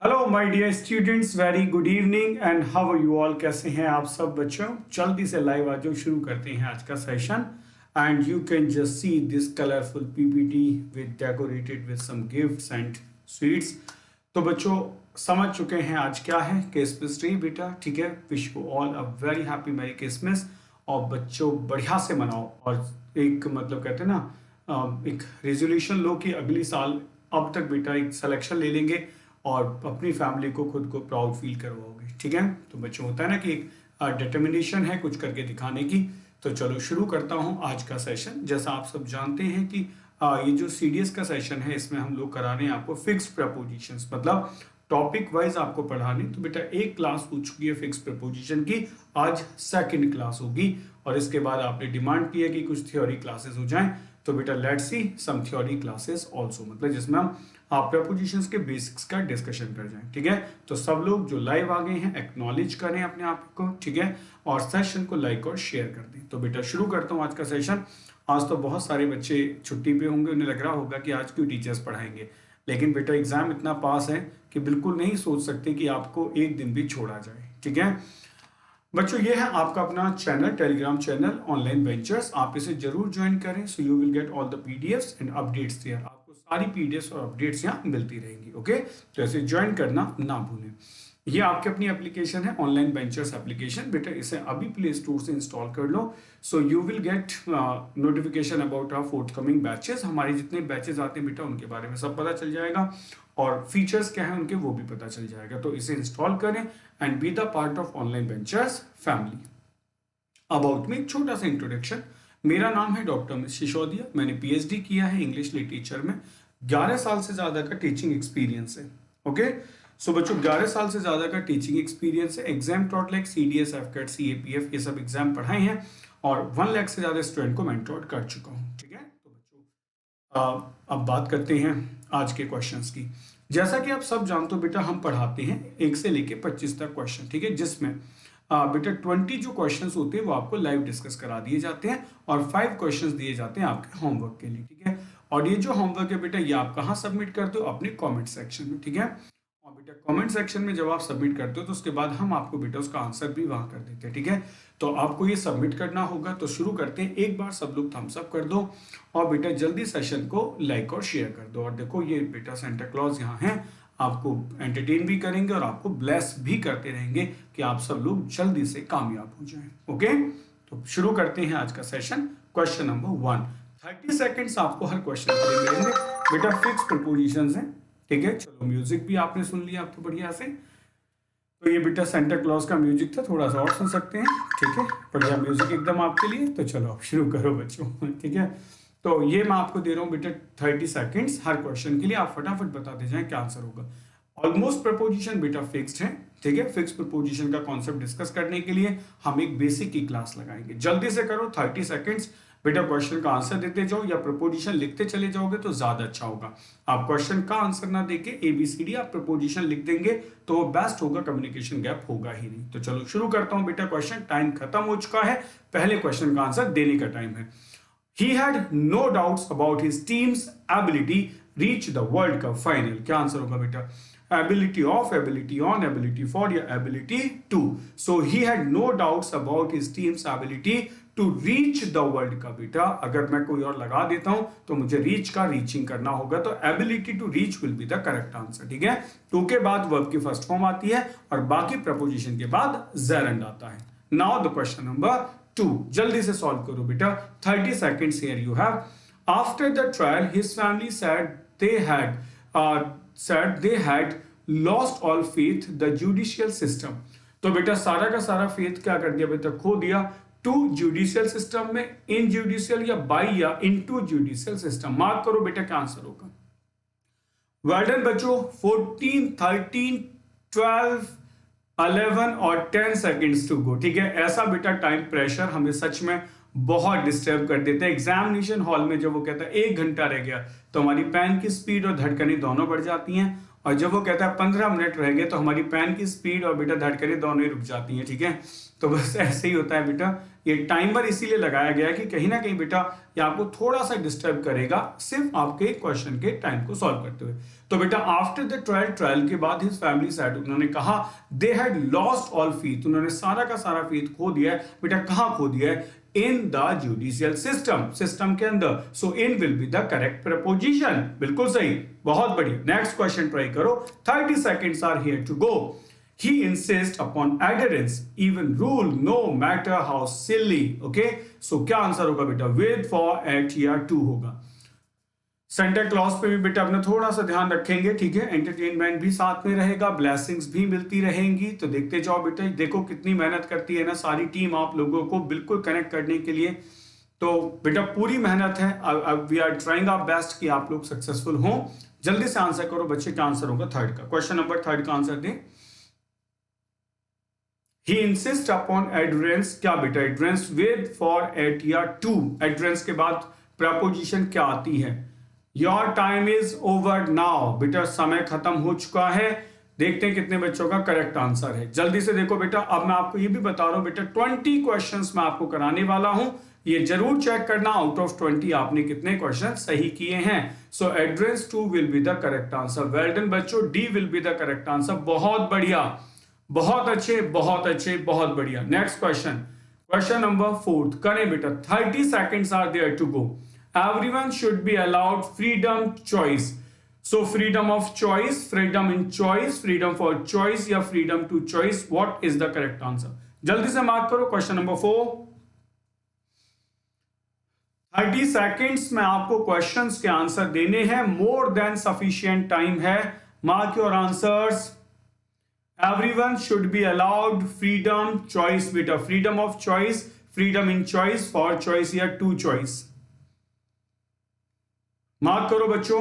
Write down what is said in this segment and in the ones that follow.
Hello my dear students, very good evening and how are you all. कैसे हैं आप सब बच्चों? जल्दी से लाइव आ जाओ, शुरू करते हैं आज का session. And you can just see this colourful PPT with decorated with some gifts and sweets. तो बच्चों समझ चुके हैं आज क्या है, क्रिसमस डे बेटा, ठीक है। Wish you all a very happy merry Christmas. और बच्चों बढ़िया से मनाओ और एक मतलब कहते हैं ना, एक रेजोल्यूशन लो कि अगली साल अब तक बेटा एक सिलेक्शन ले लेंगे और अपनी फैमिली को खुद को प्राउड फील करवाओगे, ठीक है। तो बच्चों होता है ना कि एक डिटर्मिनेशन है कुछ करके दिखाने की। तो चलो शुरू करता हूँ आज का सेशन। जैसा आप सब जानते हैं कि ये जो सीडीएस का सेशन है इसमें हम लोग करा रहे हैं आपको फिक्स्ड प्रपोजिशंस, मतलब टॉपिक वाइज आपको पढ़ाने। तो बेटा एक क्लास हो चुकी है फिक्स्ड प्रपोजिशन की, आज सेकंड क्लास होगी। और इसके बाद आपने डिमांड की है कि कुछ थ्योरी क्लासेस हो जाएं। तो बेटा let's see some theory classes also, मतलब जिसमें हम आप प्रपोजिशंस के बेसिक्स का डिस्कशन कर जाएं, ठीक है। तो सब लोग जो लाइव आ गए हैं एक्नॉलेज करें अपने आप को, ठीक है, और सेशन को लाइक और शेयर कर दें। तो बेटा शुरू करता हूं आज का सेशन। आज तो बहुत सारे बच्चे छुट्टी पे होंगे, उन्हें लग रहा होगा कि आज क्यों टीचर्स पढ़ाएंगे, लेकिन बेटा एग्जाम इतना पास है कि बिल्कुल नहीं सोच सकते कि आपको एक दिन भी छोड़ा जाए, ठीक है। बच्चों ये है आपका अपना channel, Telegram channel online ventures. आप इसे जरूर ज्वाइन करें, so you will get all the PDFs and updates there. आपको सारी पीडीएफ्स और अपडेट्स यहाँ मिलती रहेंगी, ओके। तो इसे ज्वाइन करना ना भूलें। ये आपकी अपनी एप्लीकेशन है, ऑनलाइन वेंचर्स एप्लीकेशन। बेटा इसे अभी प्ले स्टोर से इंस्टॉल कर लो, so you will get notification about our forthcoming batches. हमारे जितने बैचेस आते हैं बेटा उनके बारे में सब पता चल जाएगा, और फीचर्स क्या है उनके वो भी पता चल जाएगा। तो इसे इंस्टॉल करें and be the part of online ventures family. About में एक छोटा सा इंट्रोडक्शन। मेरा नाम है डॉक्टर मिस सिसोदिया। मैंने पीएचडी किया है इंग्लिश लिटरेचर में। 11 साल से ज्यादा का टीचिंग एक्सपीरियंस है, ओके। सो बच्चों 11 साल से ज्यादा का टीचिंग एक्सपीरियंस है। Exam taught like CDS, AFCAT, CAPF ये सब एग्जाम पढ़ाए हैं और 1 लाख से ज्यादा स्टूडेंट को मेंटोर कर चुका हूँ, ठीक है। तो बच्चों अब बात करते हैं आज के क्वेश्चंस की। जैसा कि आप सब जानते हो बेटा हम पढ़ाते हैं 1 से लेके 25 तक क्वेश्चन, ठीक है, जिसमें बेटा 20 जो क्वेश्चंस होते हैं वो आपको लाइव डिस्कस करा दिए जाते हैं और 5 क्वेश्चंस दिए जाते हैं आपके होमवर्क के लिए, ठीक है। और ये जो होमवर्क है बेटा ये आप कहाँ सबमिट करते हो? अपने कमेंट सेक्शन में, ठीक है। और बेटा कमेंट सेक्शन में जब आप सबमिट करते हो तो उसके बाद हम आपको बेटा उसका आंसर भी वहां कर देते हैं, ठीक है। तो आपको ये सबमिट करना होगा। तो शुरू करते हैं, एक बार सब लोग थम्स अप कर दो और बेटा जल्दी सेशन को लाइक और शेयर कर दो। और देखो ये बेटा सेंटा क्लॉज यहाँ है, आपको एंटरटेन भी करेंगे और आपको ब्लेस भी करते रहेंगे कि आप सब लोग जल्दी से कामयाब हो जाएं, ओके। तो शुरू करते हैं आज का सेशन। क्वेश्चन नंबर 1, 30 सेकेंड्स आपको हर क्वेश्चन के लिए मिलेंगे। बेटा फिक्स प्रपोजिशंस हैं, ठीक है। चलो म्यूजिक भी आपने सुन लिया अब तो बढ़िया से। तो ये बेटा सेंटा क्लॉज का म्यूजिक था, थोड़ा सा और सुन सकते हैं, ठीक है। बढ़िया म्यूजिक एकदम आपके लिए। तो चलो आप शुरू करो बच्चों, ठीक है। तो ये मैं आपको दे रहा हूँ बेटा 30 सेकेंड्स हर क्वेश्चन के लिए, आप फटाफट बताते जाएं क्या आंसर होगा। ऑलमोस्ट प्रपोजिशन बेटा फिक्स्ड है, ठीक है। फिक्स प्रपोजिशन का कॉन्सेप्ट डिस्कस करने के लिए हम एक बेसिक की क्लास लगाएंगे। जल्दी से करो, 30 सेकेंड्स। बेटा क्वेश्चन का आंसर देते जाओ या प्रपोजिशन लिखते चले जाओगे तो ज्यादा अच्छा होगा। आप क्वेश्चन का आंसर ना देके एबीसीडी आप प्रपोजिशन लिख देंगे तो वो बेस्ट होगा, कम्युनिकेशन गैप होगा ही नहीं। तो चलो शुरू करता हूं बेटा। क्वेश्चन टाइम खत्म हो चुका है, पहले क्वेश्चन का आंसर देने का टाइम है। He had no doubts about his team's ability reach the World Cup final. क्या आंसर होगा बेटा? Ability of, ability on, ability for या ability to. So he had no doubts about his team's ability to reach the World Cup. बेटा अगर मैं कोई और लगा देता हूं तो मुझे reach का रीचिंग करना होगा, तो ability to reach will be the correct answer, ठीक है। to के बाद verb की फर्स्ट फॉर्म आती है और बाकी प्रपोजिशन के बाद gerund आता है। Now the question number 2, जल्दी से सॉल्व करो बेटा। 30 seconds here you have. After the trial, his family said they had lost all faith the judicial system. तो बेटा सारा का सारा फेथ क्या कर दिया बेटा? खो दिया। टू जुडिशियल सिस्टम में, इन जुडिशियल या बाई या इनटू जुडिशियल सिस्टम। मार्क करो बेटा क्या आंसर होगा। वेल डन बच्चों। 14, 13, 12, 11 और 10 सेकेंड्स टू गो, ठीक है। ऐसा बेटा टाइम प्रेशर हमें सच में बहुत डिस्टर्ब कर देते हैं। एग्जामिनेशन हॉल में जब वो कहता है 1 घंटा रह गया तो हमारी पेन की स्पीड और धड़कनें दोनों बढ़ जाती हैं, और जब वो कहता है 15 मिनट रह गए तो हमारी पेन की स्पीड और बेटा धड़कनें दोनों ही रुक जाती हैं। ठीक है, तो बस ऐसे ही होता है बेटा। ये टाइमर इसीलिए लगाया गया है कि कहीं ना कहीं बेटा ये आपको थोड़ा सा डिस्टर्ब करेगा सिर्फ आपके क्वेश्चन के टाइम को सॉल्व करते हुए। तो बेटा आफ्टर द ट्रायल के बाद हिज फैमिली सेड, उन्होंने कहा they had lost all faith, उन्होंने सारा का सारा फेथ खो दिया है। बेटा कहां खो दिया है? इन द जुडिशियल सिस्टम के अंदर। So in will be the correct proposition. बिल्कुल सही, बहुत बढ़िया। नेक्स्ट क्वेश्चन ट्राई करो। 30 seconds are here to go. He insists upon adherence, even rule, no matter how silly. Okay, so क्या answer होगा बेटा? With, for, at या to होगा। सेंटा क्लॉज पे भी बेटा अपना थोड़ा सा ध्यान रखेंगे। ठीक है, एंटरटेनमेंट भी साथ में रहेगा, ब्लेसिंग्स भी मिलती रहेंगी। तो देखते जाओ बेटा, देखो कितनी मेहनत करती है ना सारी टीम आप लोगों को बिल्कुल कनेक्ट करने के लिए। तो बेटा पूरी मेहनत है, we are trying our best कि आप लोग सक्सेसफुल हों। जल्दी से आंसर करो बच्चे, क्या आंसर होगा थर्ड का? क्वेश्चन नंबर थर्ड का आंसर दें। He insists upon adherence, क्या बेटा? adherence with, for, at या to। adherence के बाद प्रपोजिशन क्या आती है? Your time is over now, बेटा समय खत्म हो चुका है। देखते हैं कितने बच्चों का करेक्ट आंसर है। जल्दी से देखो बेटा, अब मैं आपको ये भी बता रहा हूं बेटा 20 क्वेश्चंस मैं आपको कराने वाला हूं, ये जरूर चेक करना आउट ऑफ 20 आपने कितने क्वेश्चन सही किए हैं। So address to will be the correct answer. Well done बच्चों, D will be the correct answer. बहुत बढ़िया, बहुत अच्छे, बहुत अच्छे, बहुत बढ़िया। नेक्स्ट क्वेश्चन, क्वेश्चन नंबर 4 करें बेटा। 30 seconds are there to go. Everyone should be allowed freedom choice. So freedom of choice, freedom in choice, freedom for choice या freedom to choice, what is the correct answer? जल्दी से mark करो। Question number 4, 30 seconds में आपको questions के answer देने हैं। More than sufficient time है। Mark your answers. Everyone should be allowed freedom choice बेटा, freedom of choice, freedom in choice, for choice या to choice। मार्क करो बच्चों।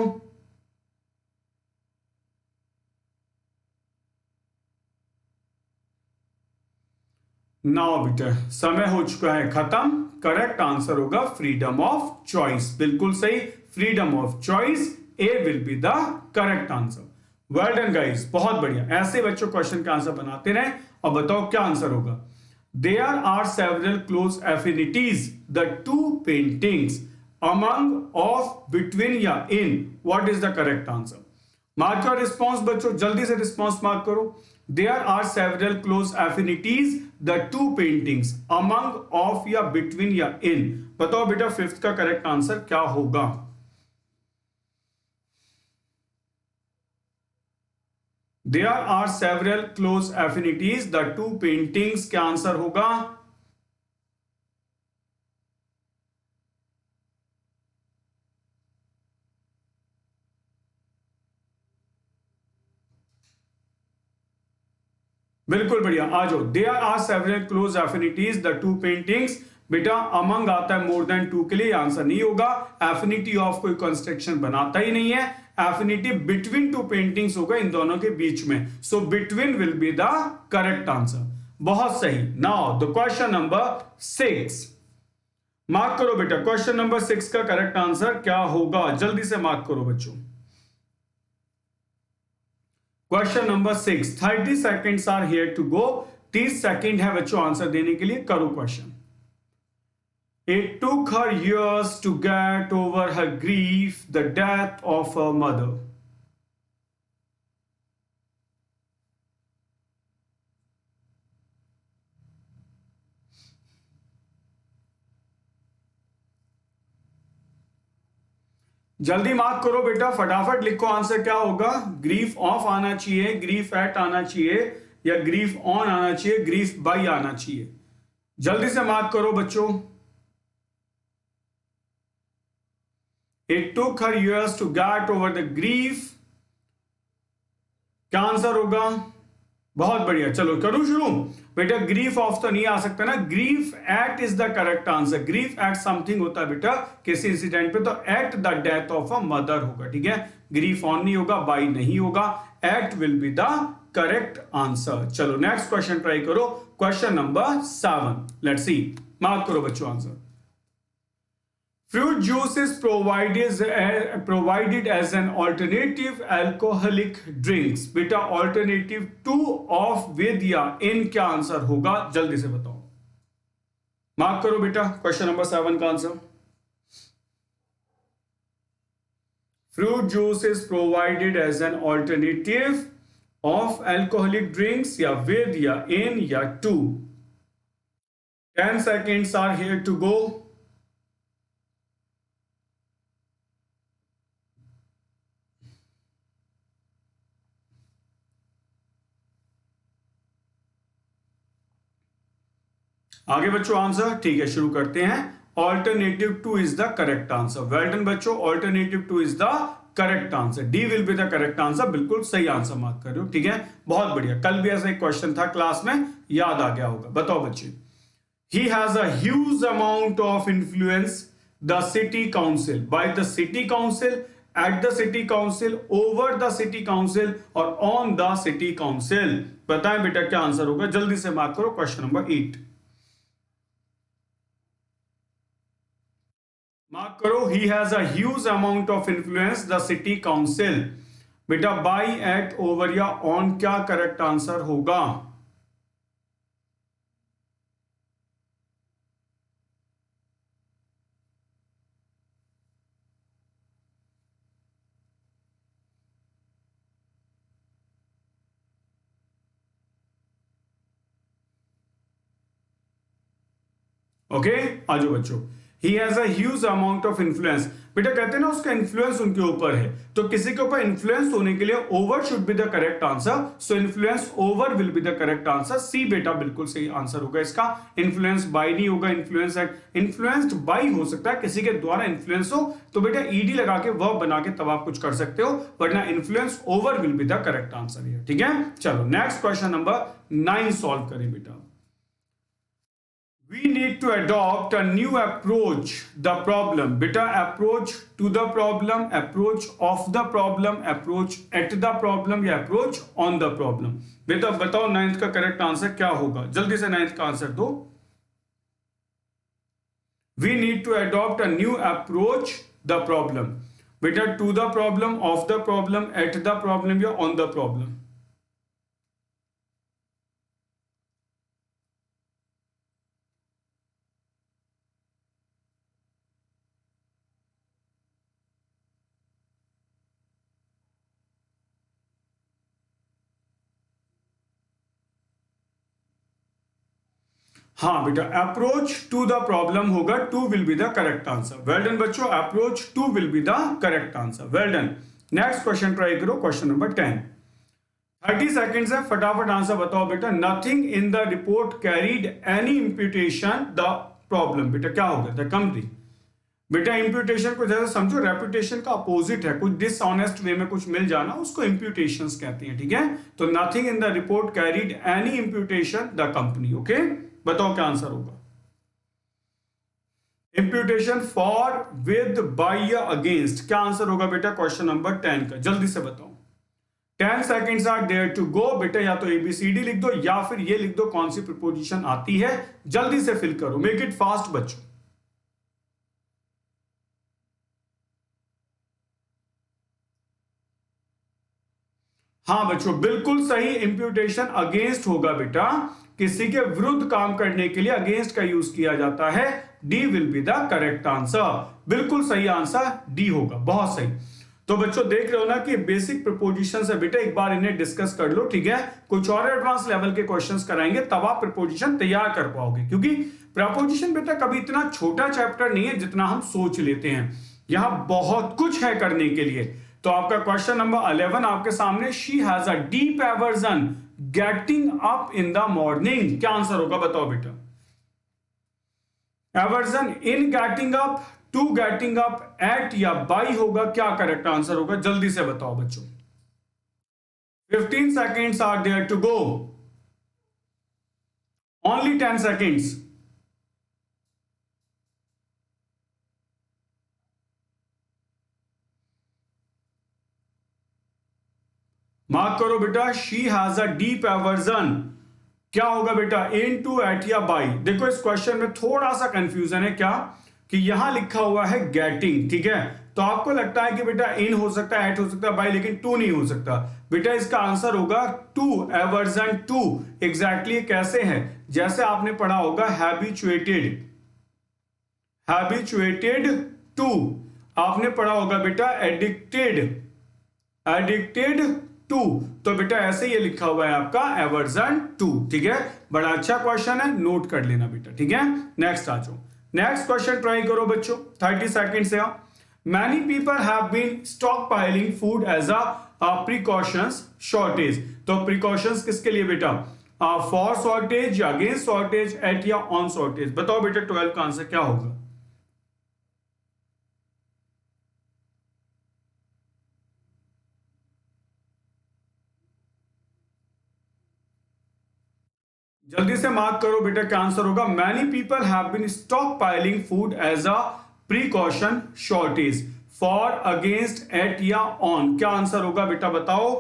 नाउ बेटा समय हो चुका है खत्म। करेक्ट आंसर होगा फ्रीडम ऑफ चॉइस। बिल्कुल सही, freedom of choice, A will be the correct answer. Well done guys, बहुत बढ़िया। ऐसे बच्चों क्वेश्चन का आंसर बनाते रहे और बताओ क्या आंसर होगा। There are several close affinities the two paintings among, of, between या in, what is the correct answer? Mark your response बच्चों, जल्दी से रिस्पॉन्स मार्क करो। There are several close affinities the two paintings among, of या between या in. बताओ बेटा fifth का करेक्ट आंसर क्या होगा? There are several close affinities the two paintings, क्या आंसर होगा? बिल्कुल बढ़िया, आ जाओ। There are several close affinities the two paintings, बेटा अमंग आता है मोर देन टू के लिए, आंसर नहीं होगा। एफिनिटी ऑफ कोई कंस्ट्रक्शन बनाता ही नहीं है। एफिनिटी बिटवीन टू पेंटिंग्स होगा, इन दोनों के बीच में। So between will be the correct answer. बहुत सही। Now the question number 6 mark करो बेटा। क्वेश्चन नंबर 6 का करेक्ट आंसर क्या होगा? जल्दी से मार्क करो बच्चों। Question number 6, 30 seconds are here to go. 30 second है बच्चों आंसर देने के लिए। करो question. It took her years to get over her grief, the death of her mother. जल्दी मार्क करो बेटा, फटाफट लिखो आंसर क्या होगा। ग्रीफ ऑफ आना चाहिए, ग्रीफ एट आना चाहिए या ग्रीफ ऑन आना चाहिए, ग्रीफ बाय आना चाहिए। जल्दी से मार्क करो बच्चों। It took her years to get over the grief, क्या आंसर होगा? बहुत बढ़िया, चलो करूं शुरू। बेटा ग्रीफ ऑफ तो नहीं आ सकता ना, grief at is the correct answer. Grief at something होता है बेटा किसी इंसिडेंट पे, तो at the death of a mother होगा। ठीक है, ग्रीफ ऑन नहीं होगा, बाई नहीं होगा, at will be the correct answer. चलो नेक्स्ट क्वेश्चन ट्राई करो। Question number 7, let's see. Mark करो बच्चों answer. Fruit juice is provided as an alternative alcoholic drinks. बेटा alternative to of with या in क्या आंसर होगा जल्दी से बताओ। मार्क करो बेटा क्वेश्चन नंबर 7 का answer. Fruit juice is provided as an alternative of alcoholic drinks या with या in या to। 10 seconds are here to go। आगे बच्चों आंसर ठीक है शुरू करते हैं। Alternative two is the correct answer. Well done बच्चों, alternative two is the correct answer. D will be the correct answer. बिल्कुल सही आंसर मार्क कर रहे हो, ठीक है, बहुत बढ़िया। कल भी ऐसा एक क्वेश्चन था क्लास में, याद आ गया होगा। बताओ बच्चे। He has a huge amount of influence the city council, by the city council, at the city council, over the city council और on the city council। बताएं बेटा क्या आंसर होगा, जल्दी से मार्क करो क्वेश्चन नंबर 8। मार्क करो। He has a huge amount of influence the city council। बेटा by, at, over या on क्या करेक्ट आंसर होगा। ओके आजो बच्चों। He has a huge amount of influence. बेटा कहते हैं ना उसका इन्फ्लुएंस उनके ऊपर है, तो किसी के ऊपर इन्फ्लुएंस होने के लिए over should be the correct answer. So influence over will be the correct answer. C बेटा बिल्कुल सही आंसर होगा इसका। इन्फ्लुएंस बाय नहीं होगा, इन्फ्लुएंस इन्फ्लुएंस्ड बाय हो सकता है, किसी के द्वारा इन्फ्लुएंस हो तो बेटा ईडी लगा के वर्ब बना के तब आप कुछ कर सकते हो, वरना influence over will be the correct answer है। ठीक है, चलो नेक्स्ट क्वेश्चन नंबर 9 सॉल्व करें बेटा। We need to adopt a new approach the problem। बेटा approach to the problem, approach of the problem, approach at the problem या approach on the problem। बेटा बताओ 9th का करेक्ट आंसर क्या होगा, जल्दी से 9th का आंसर दो। We need to adopt a new approach the problem। बेटा to the problem, of the problem, at the problem या on the problem। हाँ बेटा अप्रोच टू द प्रॉब्लम होगा, to will be the correct answer. Well done बच्चों, approach to will be the correct answer. Well done. Next question try करो, question number 10। 30 seconds है, फटाफट answer बताओ बेटा। Nothing in the report carried any imputation the problem. बेटा क्या हो गया, द कंपनी। बेटा इंप्यूटेशन को जैसे समझो रेपुटेशन का अपोजिट है, कुछ डिसऑनेस्ट वे में कुछ मिल जाना उसको इंप्यूटेशंस कहते हैं। ठीक है, तो nothing in the report carried any imputation the company. Okay, बताओ क्या आंसर होगा। इंप्यूटेशन फॉर, विद, बाय या अगेंस्ट, क्या आंसर होगा बेटा क्वेश्चन नंबर 10 का, जल्दी से बताओ। 10 seconds are there to go. बेटा या तो ABCD लिख दो या फिर ये लिख दो कौन सी प्रीपोजिशन आती है, जल्दी से फिल करो, मेक इट फास्ट बच्चों। हाँ बच्चों बिल्कुल सही, इंप्यूटेशन अगेंस्ट होगा बेटा, किसी के विरुद्ध काम करने के लिए अगेंस्ट का यूज किया जाता है। D will be the correct answer. बिल्कुल सही आंसर डी होगा, बहुत सही। तो बच्चों देख रहे हो ना कि बेसिक प्रीपोजिशन है बेटा, एक बार इन्हें डिस्कस कर लो। ठीक है, कुछ और एडवांस लेवल के क्वेश्चंस कराएंगे तब आप प्रीपोजिशन तैयार कर पाओगे, क्योंकि प्रीपोजिशन बेटा कभी इतना छोटा चैप्टर नहीं है जितना हम सोच लेते हैं, यहां बहुत कुछ है करने के लिए। तो आपका क्वेश्चन नंबर 11 आपके सामने। She has a deep aversion getting up in the morning, क्या आंसर होगा बताओ बेटा। Aversion in getting up, to getting up, at या बाई होगा, क्या करेक्ट आंसर होगा, जल्दी से बताओ बच्चों। 15 seconds are there to go, only 10 seconds. Mark करो बेटा, she has a deep aversion, क्या होगा बेटा, इन, टू, एट या बाई। देखो इस क्वेश्चन में थोड़ा सा कंफ्यूजन है, क्या कि यहां लिखा हुआ है गेटिंग, ठीक है, तो आपको लगता है कि बेटा इन हो सकता है, एट हो सकता है, बाय, लेकिन टू नहीं हो सकता बेटा। इसका आंसर होगा टू, एवर्जन टू। एग्जैक्टली कैसे है, जैसे आपने पढ़ा होगा हैबिचुएटेड, हैबिचुएटेड टू, आपने पढ़ा होगा बेटा एडिक्टेड, एडिक्टेड टू, तो बेटा ऐसे ये लिखा हुआ है आपका एवर्जन टू, ठीक है। बड़ा अच्छा क्वेश्चन है, नोट कर लेना बेटा, ठीक है। नेक्स्ट आ जाओ, नेक्स्ट क्वेश्चन ट्राई करो बच्चों, 30 सेकंड से। Many people have been stockpiling food as a precautions shortage, तो प्रिकॉशंस किसके लिए बेटा, फॉर शॉर्टेज या अगेंस्ट शॉर्टेज, एट या ऑन शॉर्टेज, बताओ बेटा 12 का आंसर क्या होगा। जल्दी से मार्क करो बेटा क्या आंसर होगा। Many people have been stockpiling food as a precaution shortage, for, against, at या ऑन, क्या आंसर होगा बेटा बताओ।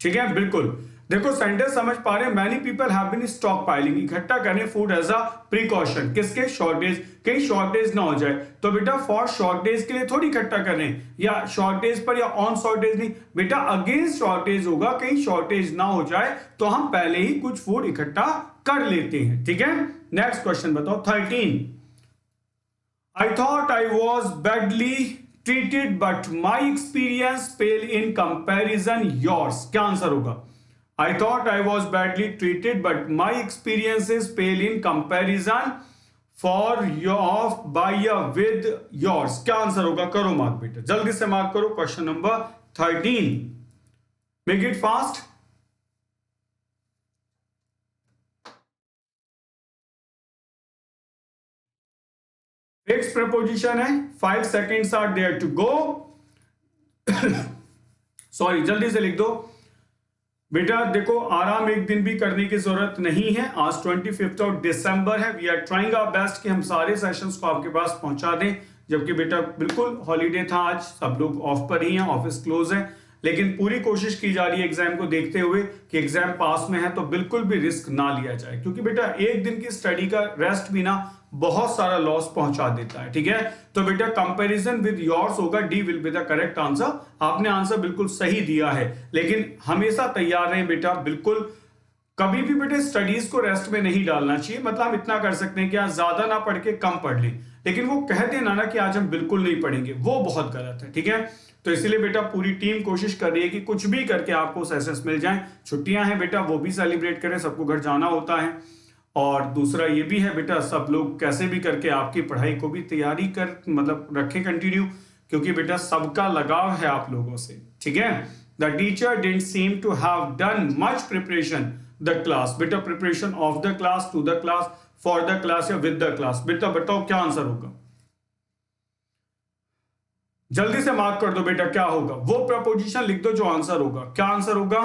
ठीक है, बिल्कुल। देखो सेंटेंस समझ पा रहे हैं, many people have been stockpiling, इकट्ठा करने फूड एज अ प्रिकॉशन, किसके, शॉर्टेज, कहीं शॉर्टेज ना हो जाए, तो बेटा फॉर शॉर्टेज के लिए थोड़ी इकट्ठा कर रहे हैं, या शॉर्टेज पर या ऑन शॉर्टेज नहीं बेटा, अगेंस्ट शॉर्टेज होगा, कहीं शॉर्टेज ना हो जाए तो हम पहले ही कुछ फूड इकट्ठा कर लेते हैं, ठीक है। नेक्स्ट क्वेश्चन बताओ 13। I thought I was badly treated but my experience pale in comparison yours, क्या आंसर होगा। I thought I was badly treated but my experiences pale in comparison for your by with yours, क्या answer होगा। करो mark बेटा, जल्दी से mark करो question number 13, make it fast. Fix preposition है, 5 seconds are there to go. Sorry, जल्दी से लिख दो बेटा। देखो आराम एक दिन भी करने की जरूरत नहीं है, आज 25 ऑफ दिसंबर है। We are trying our best कि हम सारे सेशंस को आपके पास पहुंचा दें, जबकि बेटा बिल्कुल हॉलीडे था, आज सब लोग ऑफ पर ही हैं, ऑफिस क्लोज है, लेकिन पूरी कोशिश की जा रही है एग्जाम को देखते हुए कि एग्जाम पास में है तो बिल्कुल भी रिस्क ना लिया जाए, क्योंकि बेटा एक दिन की स्टडी का रेस्ट भी ना बहुत सारा लॉस पहुंचा देता है, ठीक है। तो बेटा कंपैरिजन विद योर्स होगा, D will be the correct answer. आपने आंसर बिल्कुल सही दिया है, लेकिन हमेशा तैयार रहें बेटा, बिल्कुल कभी भी बेटे स्टडीज को रेस्ट में नहीं डालना चाहिए। मतलब हम इतना कर सकते हैं कि आज ज्यादा ना पढ़ के कम पढ़ लें, लेकिन वो कह देना ना कि आज हम बिल्कुल नहीं पढ़ेंगे, वो बहुत गलत है, ठीक है। तो इसीलिए बेटा पूरी टीम कोशिश कर रही है कि कुछ भी करके आपको सेशंस मिल जाएं। छुट्टियां हैं बेटा, वो भी सेलिब्रेट करें, सबको घर जाना होता है। और दूसरा ये भी है बेटा, सब लोग कैसे भी करके आपकी पढ़ाई को भी तैयारी कर मतलब रखें कंटिन्यू, क्योंकि बेटा सबका लगाव है आप लोगों से, ठीक है। The teacher didn't seem to have done much preparation the class, बेटा preparation of the class, to the class, for the class या विद द क्लास, बेटा बताओ क्या आंसर होगा। जल्दी से मार्क कर दो बेटा क्या होगा, वो प्रपोजिशन लिख दो जो आंसर होगा। क्या आंसर होगा,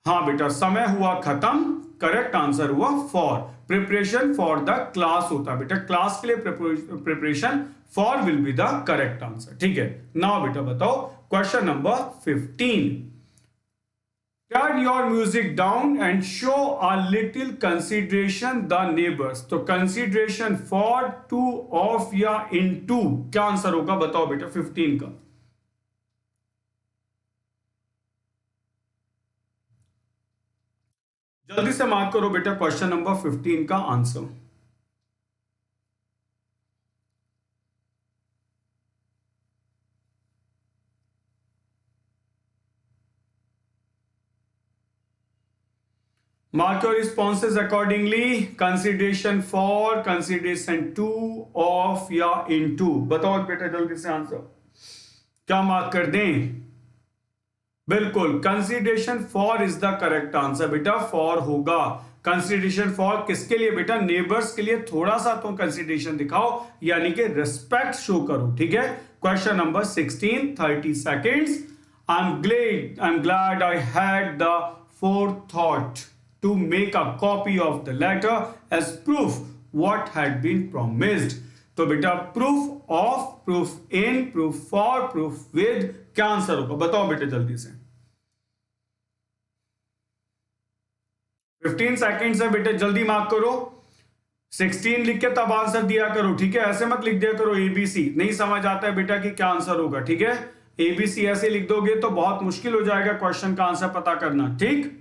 हाँ बेटा समय हुआ खत्म, करेक्ट आंसर हुआ for. Preparation for the class होता है बेटा, क्लास के लिए preparation, for will be the correct answer, ठीक है। नाउ बेटा बताओ question number 15। Turn your music down and show a little consideration the neighbors, तो consideration for, to, of या into, क्या आंसर होगा बताओ बेटा 15 का। जल्दी से मार्क करो बेटा क्वेश्चन नंबर 15 का answer. Mark your responses accordingly. Consideration for, consideration to, of या into, बताओ बेटा जल्दी से आंसर क्या मार्क कर दें। बिल्कुल consideration for is the correct answer बेटा, फॉर होगा। कंसिडरेशन फॉर किसके लिए बेटा, नेबर्स के लिए। थोड़ा सा तो कंसिडरेशन दिखाओ, यानी कि रिस्पेक्ट शो करो, ठीक है। Question number 16, 30 seconds. I am glad I had the forethought to make a copy of the letter as proof what had been promised, तो बेटा proof of, proof in, proof for, proof with क्या answer होगा? बताओ बेटे जल्दी से। 15 seconds है बेटे, जल्दी मार्क करो। 16 लिख के तब आंसर दिया करो, ठीक है? ऐसे मत लिख दिया करो एबीसी, नहीं समझ आता है बेटा कि क्या आंसर होगा, ठीक है? एबीसी ऐसे लिख दोगे तो बहुत मुश्किल हो जाएगा क्वेश्चन का आंसर पता करना, ठीक?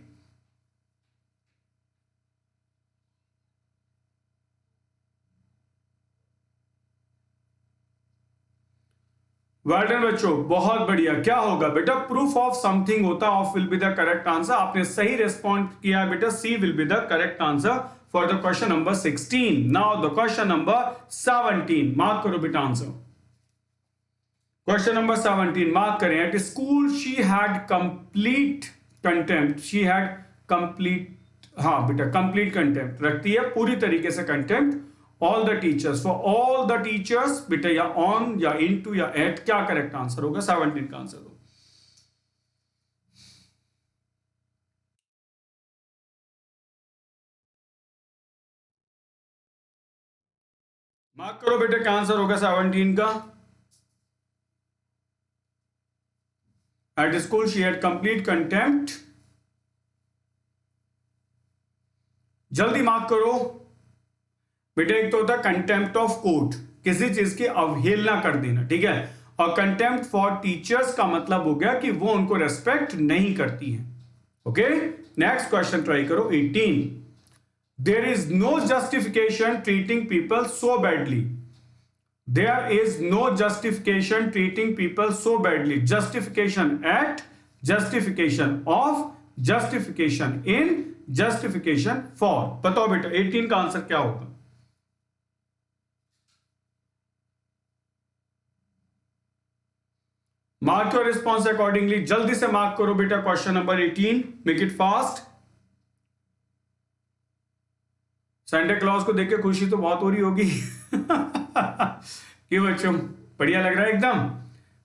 वेल डन बच्चों, बहुत बढ़िया। क्या होगा बेटा? प्रूफ ऑफ समथिंग होता, of will be the correct answer. आपने सही रिस्पॉन्ड किया है बेटा, C will be the correct answer for the question number 16। Now the question number 17, mark करो बेटा आंसर। क्वेश्चन नंबर 17 मार्क करें। At school she had complete contempt, she had complete, हाँ बेटा कंप्लीट कंटेम्प्ट रखती है, पूरी तरीके से contempt all the teachers, for all the teachers बेटा, या ऑन या इनटू या एट, क्या करेक्ट आंसर होगा? 17 का आंसर होगा। मार्क करो बेटा, क्या आंसर होगा 17 का? Eight school she had complete contempt, जल्दी मार्क करो बेटा। एक तो होता है कंटेम्प्ट ऑफ कोर्ट, किसी चीज की अवहेलना कर देना, ठीक है? और कंटेम्प्ट फॉर टीचर्स का मतलब हो गया कि वो उनको रेस्पेक्ट नहीं करती है। ओके, नेक्स्ट क्वेश्चन ट्राई करो 18। There is no justification treating people so badly, there is no justification treating people so badly. Justification at, justification of, justification in, justification for. बताओ बेटा 18 का आंसर क्या होगा? मार्क योर रिस्पॉन्स अकॉर्डिंगली, जल्दी से mark करो बेटा question number 18, make it fast. Santa Claus को देख के खुशी तो बहुत हो रही होगी क्यों बच्चों, बढ़िया लग रहा है एकदम?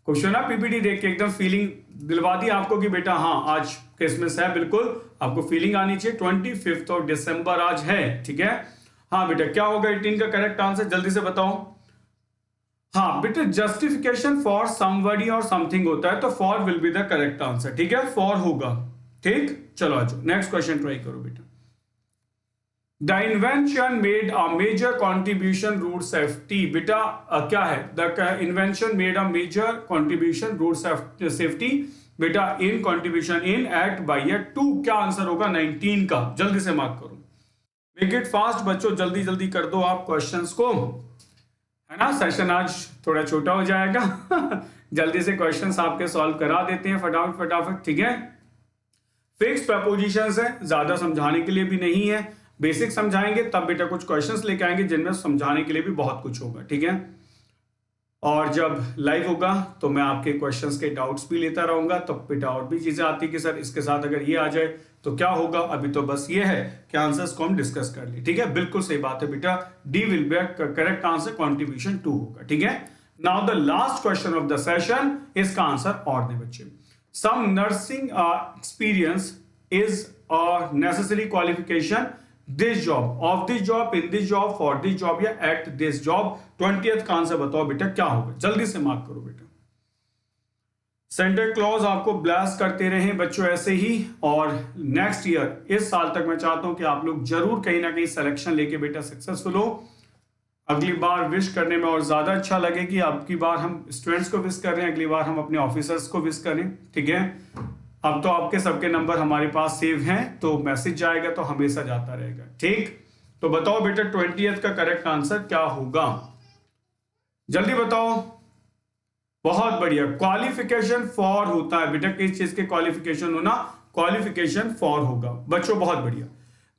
खुश हो ना पीपीटी देख के? एकदम फीलिंग दिलवा दी आपको कि बेटा हाँ आज क्रिसमस है, बिल्कुल आपको फीलिंग आनी चाहिए। 25 ऑफ दिसंबर आज है, ठीक है? हाँ बेटा, क्या होगा 18 का करेक्ट आंसर? जल्दी से बताओ। हाँ बेटा, जस्टिफिकेशन फॉर समबडी और समथिंग होता है तो for will be the correct answer, ठीक है? फॉर होगा, ठीक? चलो आ जाओ, नेक्स्ट क्वेश्चन ट्राई करो बेटा। The invention made a major contribution road safety, बेटा क्या है? The invention made a major contribution road safety, बेटा in contribution in at by year 2, क्या आंसर होगा 19 का? जल्दी से मार्क करो, मेक इट फास्ट बच्चों, जल्दी जल्दी कर दो आप क्वेश्चंस को, है ना? सेशन आज थोड़ा छोटा हो जाएगा जल्दी से क्वेश्चंस आपके सॉल्व करा देते हैं फटाफट फटाफट, ठीक है? फिक्स प्रपोजिशंस है, ज्यादा समझाने के लिए भी नहीं है, बेसिक समझाएंगे तब बेटा कुछ क्वेश्चंस लेके आएंगे जिनमें समझाने के लिए भी बहुत कुछ होगा, ठीक है? और जब लाइव होगा तो मैं आपके क्वेश्चंस के डाउट्स भी लेता रहूंगा, तो बेटा और भी चीजें आती कि सर इसके साथ अगर ये आ जाए तो क्या होगा। अभी तो बस ये है कि आंसर्स को हम डिस्कस कर लिए, ठीक है? बिल्कुल सही बात है बेटा, D will be correct answer, contribution 2 होगा, ठीक है? Now the last question of the session, इसका आंसर और दे बच्चे। Some nursing experience is a necessary qualification, this job, of this job, in this job, for this job या at this job. 20th का answer बताओ बेटा क्या होगा? जल्दी से मार्क करो बेटा। सेंटा क्लॉज आपको ब्लेस करते रहे बच्चों ऐसे ही, और नेक्स्ट ईयर, इस साल तक मैं चाहता हूं कि आप लोग जरूर कहीं ना कहीं सिलेक्शन लेके बेटा सक्सेसफुल हो। अगली बार विश करने में और ज्यादा अच्छा लगे कि अब की बार हम स्टूडेंट्स को विश कर रहे हैं, अगली बार हम अपने ऑफिसर्स को विश करें, ठीक है? अब तो आपके सबके नंबर हमारे पास सेव हैं, तो मैसेज जाएगा तो हमेशा जाता रहेगा, ठीक? तो बताओ बेटा 20th का करेक्ट आंसर क्या होगा? जल्दी बताओ। बहुत बढ़िया, क्वालिफिकेशन फॉर होता है बेटा, किस चीज के क्वालिफिकेशन होना? क्वालिफिकेशन फॉर होगा बच्चों, बहुत बढ़िया।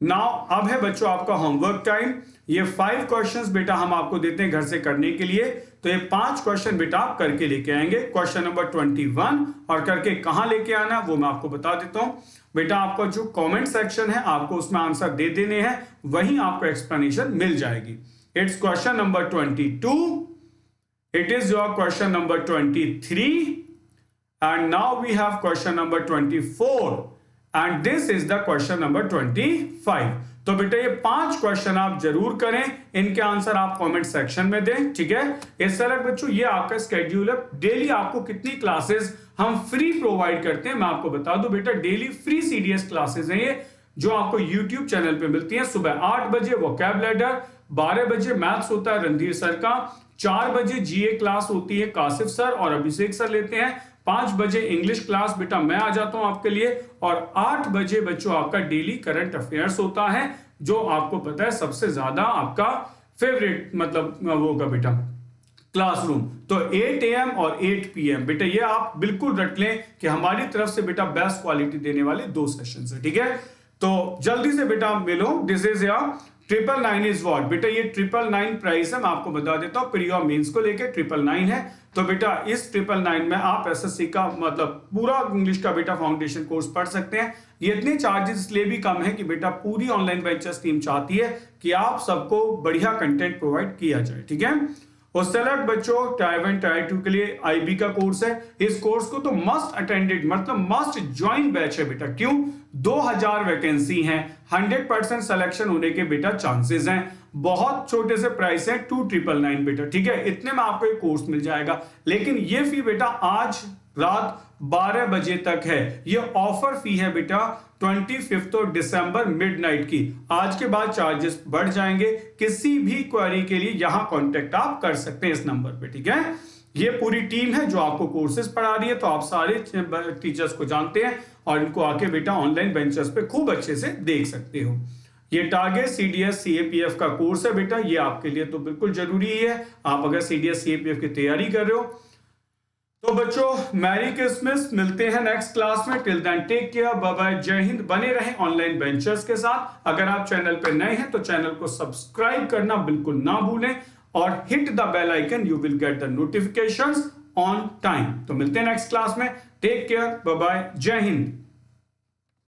नाउ अब है बच्चों आपका होमवर्क टाइम। ये 5 क्वेश्चंस बेटा हम आपको देते हैं घर से करने के लिए, तो ये 5 क्वेश्चन बेटा आप करके लेके आएंगे। क्वेश्चन नंबर 21 और करके कहां लेके आना वो मैं आपको बता देता हूं बेटा। आपका जो कमेंट सेक्शन है आपको उसमें आंसर दे देने हैं, वहीं आपको एक्सप्लेनेशन मिल जाएगी। It's question number 22, it is your question number 23, and now we have question number 24, and this is the question number 25. तो बेटा ये 5 क्वेश्चन आप जरूर करें, इनके आंसर आप कमेंट सेक्शन में दें, ठीक है। इस तरह बच्चों ये आपका स्केड्यूल है। डेली आपको कितनी क्लासेस हम फ्री प्रोवाइड करते हैं मैं आपको बता दूं बेटा। डेली फ्री सीडीएस क्लासेस हैं ये, जो आपको यूट्यूब चैनल पे मिलती हैं। सुबह 8 बजे वोकैबुलरी, 12 बजे मैथ्स होता है रणधीर सर का, 4 बजे जीए क्लास होती है कासिफ सर और अभिषेक सर लेते हैं, 5 बजे इंग्लिश क्लास बेटा मैं आ जाता हूं आपके लिए, और 8 बजे बच्चों आपका डेली करंट अफेयर्स होता है, जो आपको पता है सबसे ज्यादा आपका फेवरेट मतलब वो होगा बेटा क्लासरूम। तो 8 AM और 8 PM बेटा ये आप बिल्कुल रट लें कि हमारी तरफ से बेटा बेस्ट क्वालिटी देने वाले 2 सेशन है, ठीक है। तो जल्दी से बेटा मिलो। दिस इज या 999 इज व्हाट बेटा, ये 999 प्राइस है, मैं आपको बता देता हूं। प्री और मेंस को लेके 999 है। तो बेटा इस 999 में आप एसएससी का मतलब पूरा इंग्लिश का बेटा फाउंडेशन कोर्स पढ़ सकते हैं। ये इतने चार्जेस इसलिए भी कम है कि बेटा पूरी ऑनलाइन बेंचर्स टीम चाहती है कि आप सबको बढ़िया कंटेंट प्रोवाइड किया जाए, ठीक है। उससे अलग बच्चों टायर 1 टायर 2 के लिए आईबी का कोर्स है। इस कोर्स को तो मस्ट अटेंडेड मतलब मस्ट ज्वाइन बैच है बेटा। क्यों? 2000 वैकेंसी हैं, 100% सिलेक्शन होने के बेटा चांसेस हैं। बहुत छोटे से प्राइस है 2999 बेटा, ठीक है। इतने में आपको एक कोर्स मिल जाएगा। लेकिन ये फी बेटा आज रात 12 बजे तक है। ये ऑफर फी है बेटा 25 दिसंबर मिडनाइट की। आज के बाद चार्जेस बढ़ जाएंगे। किसी भी क्वेरी के लिए यहां कांटेक्ट आप कर सकते हैं इस नंबर पे, ठीक है। ये पूरी टीम है जो आपको कोर्सेज पढ़ा रही है, तो आप सारे टीचर्स को जानते हैं और इनको आके बेटा ऑनलाइन बेंचर्स पे खूब अच्छे से देख सकते हो। ये टारगेट सीडीएस सीएपीएफ का कोर्स है बेटा, ये आपके लिए तो बिल्कुल जरूरी है। आप अगर सीडीएस सीएपीएफ की तैयारी कर रहे हो तो बच्चों मैरी क्रिसमस, मिलते हैं नेक्स्ट क्लास में। Till then take care, bye bye, जय हिंद। बने रहें ऑनलाइन बेंचर्स के साथ। अगर आप चैनल पे नए हैं तो चैनल को सब्सक्राइब करना बिल्कुल ना भूलें और hit the bell icon, you will get the notifications on time. तो मिलते हैं नेक्स्ट क्लास में। टेक केयर, बाय बाय, जय हिंद।